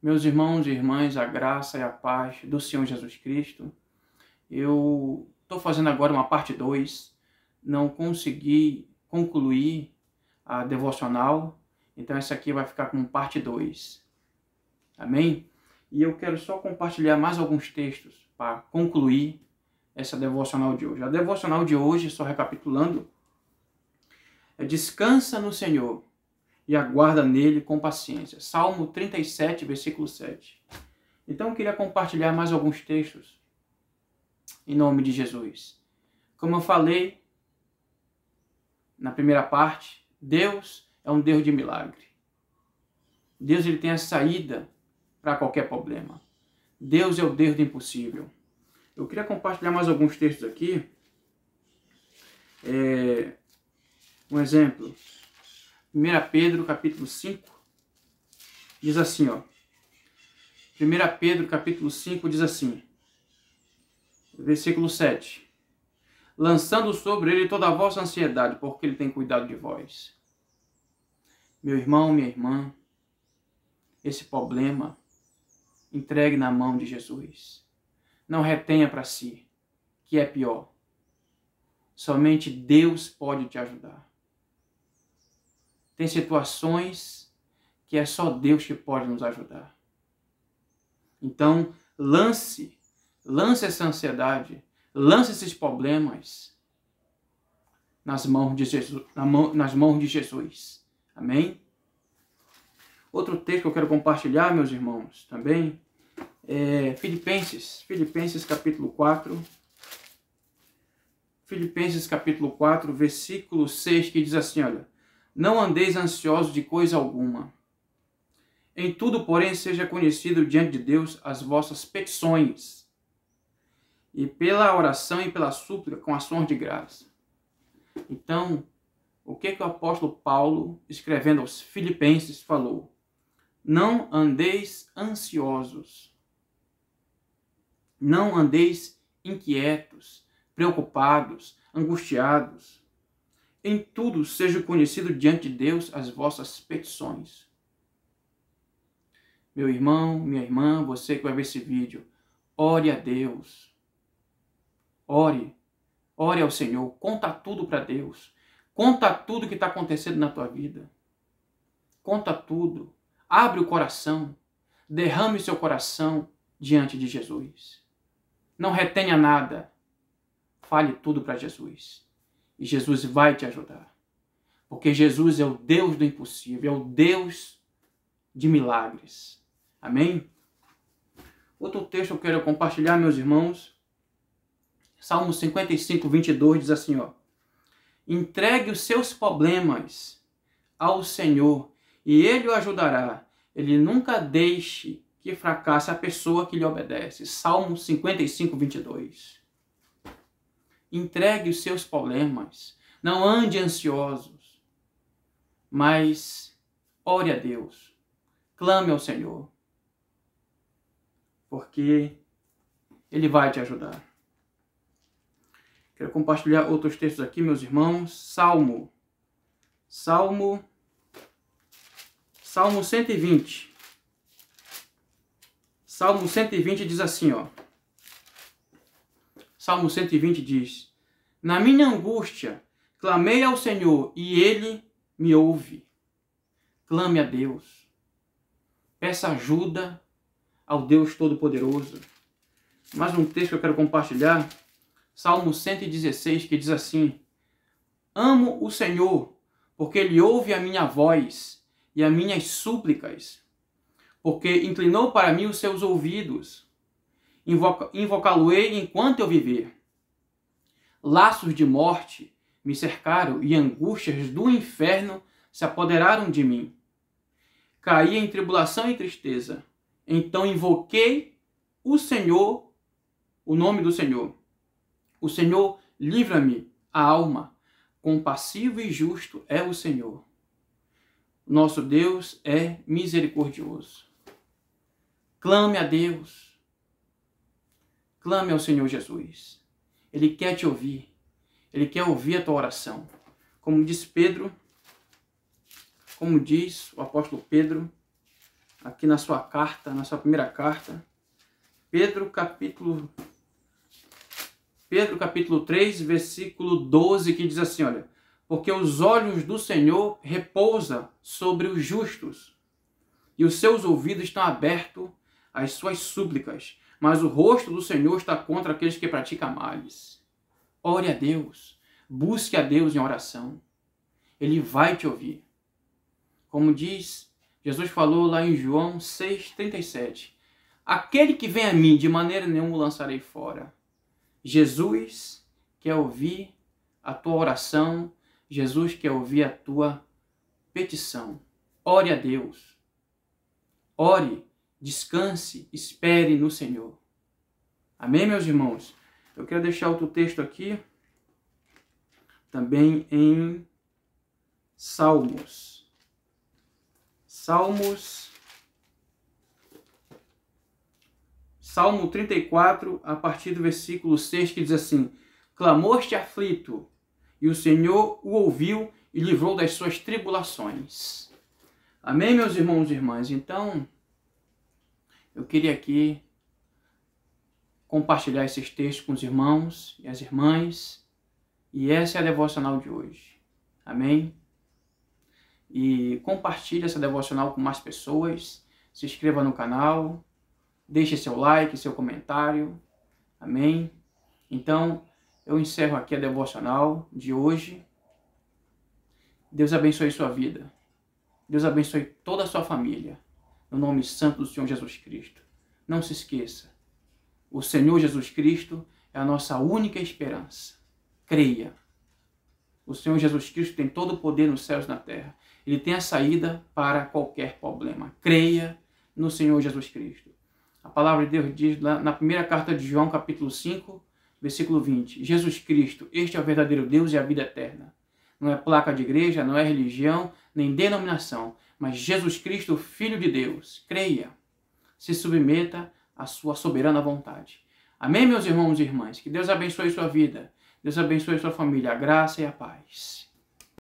Meus irmãos e irmãs, a graça e a paz do Senhor Jesus Cristo. Eu estou fazendo agora uma parte 2, não consegui concluir a devocional, então essa aqui vai ficar como parte 2. Amém? E eu quero só compartilhar mais alguns textos para concluir essa devocional de hoje. A devocional de hoje, só recapitulando, é descansa no Senhor e aguarda nele com paciência. Salmo 37, versículo 7. Então eu queria compartilhar mais alguns textos em nome de Jesus. Como eu falei na primeira parte, Deus é um Deus de milagre. Deus ele tem a saída para qualquer problema. Deus é o Deus do impossível. Eu queria compartilhar mais alguns textos aqui. Um exemplo. 1 Pedro, capítulo 5, diz assim, ó. 1 Pedro, capítulo 5, diz assim, versículo 7. Lançando sobre ele toda a vossa ansiedade, porque ele tem cuidado de vós. Meu irmão, minha irmã, esse problema, entregue na mão de Jesus. Não retenha para si, que é pior. Somente Deus pode te ajudar. Tem situações que é só Deus que pode nos ajudar. Então, lance essa ansiedade, lance esses problemas nas mãos de Jesus. Amém? Outro texto que eu quero compartilhar, meus irmãos, também, é Filipenses capítulo 4. Filipenses capítulo 4, versículo 6, que diz assim, olha, não andeis ansiosos de coisa alguma. Em tudo, porém, seja conhecido diante de Deus as vossas petições, e pela oração e pela súplica com ações de graça. Então, o que o apóstolo Paulo, escrevendo aos Filipenses, falou? Não andeis ansiosos. Não andeis inquietos, preocupados, angustiados. Em tudo seja conhecido diante de Deus as vossas petições. Meu irmão, minha irmã, você que vai ver esse vídeo, ore a Deus. Ore ao Senhor, conta tudo para Deus. Conta tudo que está acontecendo na tua vida. Conta tudo. Abre o coração. Derrame seu coração diante de Jesus. Não retenha nada. Fale tudo para Jesus. E Jesus vai te ajudar. Porque Jesus é o Deus do impossível, é o Deus de milagres. Amém? Outro texto que eu quero compartilhar, meus irmãos. Salmo 55, 22 diz assim, ó. Entregue os seus problemas ao Senhor e Ele o ajudará. Ele nunca deixe que fracasse a pessoa que lhe obedece. Salmo 55, 22. Entregue os seus problemas. Não ande ansiosos, mas ore a Deus. Clame ao Senhor, porque Ele vai te ajudar. Quero compartilhar outros textos aqui, meus irmãos. Salmo 120. Salmo 120 diz assim, ó. Salmo 120 diz, na minha angústia, clamei ao Senhor e Ele me ouve. Clame a Deus. Peça ajuda ao Deus Todo-Poderoso. Mais um texto que eu quero compartilhar. Salmo 116, que diz assim, amo o Senhor, porque Ele ouve a minha voz e as minhas súplicas, porque inclinou para mim os seus ouvidos. Invocá-lo-ei enquanto eu viver. Laços de morte me cercaram e angústias do inferno se apoderaram de mim. Caí em tribulação e tristeza. Então invoquei o Senhor, o nome do Senhor. O Senhor livra-me a alma. Compassivo e justo é o Senhor. Nosso Deus é misericordioso. Clame a Deus. Clame ao Senhor Jesus. Ele quer te ouvir. Ele quer ouvir a tua oração. Como diz o apóstolo Pedro, aqui na sua carta, na sua primeira carta, Pedro capítulo 3, versículo 12, que diz assim, olha, porque os olhos do Senhor repousam sobre os justos, e os seus ouvidos estão abertos às suas súplicas, mas o rosto do Senhor está contra aqueles que praticam males. Ore a Deus, busque a Deus em oração, Ele vai te ouvir. Como diz, Jesus falou lá em João 6,37, aquele que vem a mim, de maneira nenhuma o lançarei fora. Jesus quer ouvir a tua oração, Jesus quer ouvir a tua petição. Ore a Deus. Ore, descanse, espere no Senhor. Amém, meus irmãos? Eu quero deixar outro texto aqui, também em Salmos. Salmo 34, a partir do versículo 6, que diz assim, clamou-te aflito, e o Senhor o ouviu e livrou das suas tribulações. Amém, meus irmãos e irmãs? Então, eu queria aqui compartilhar esses textos com os irmãos e as irmãs, e essa é a devocional de hoje. Amém? E compartilhe essa devocional com mais pessoas, se inscreva no canal, deixe seu like, seu comentário. Amém? Então, eu encerro aqui a devocional de hoje. Deus abençoe sua vida. Deus abençoe toda a sua família. No nome santo do Senhor Jesus Cristo. Não se esqueça. O Senhor Jesus Cristo é a nossa única esperança. Creia. O Senhor Jesus Cristo tem todo o poder nos céus e na terra. Ele tem a saída para qualquer problema. Creia no Senhor Jesus Cristo. A palavra de Deus diz lá na primeira carta de João, capítulo 5, versículo 20. Jesus Cristo, este é o verdadeiro Deus e a vida eterna. Não é placa de igreja, não é religião, nem denominação, mas Jesus Cristo, Filho de Deus. Creia. Se submeta à sua soberana vontade. Amém, meus irmãos e irmãs? Que Deus abençoe sua vida. Deus abençoe sua família. A graça e a paz.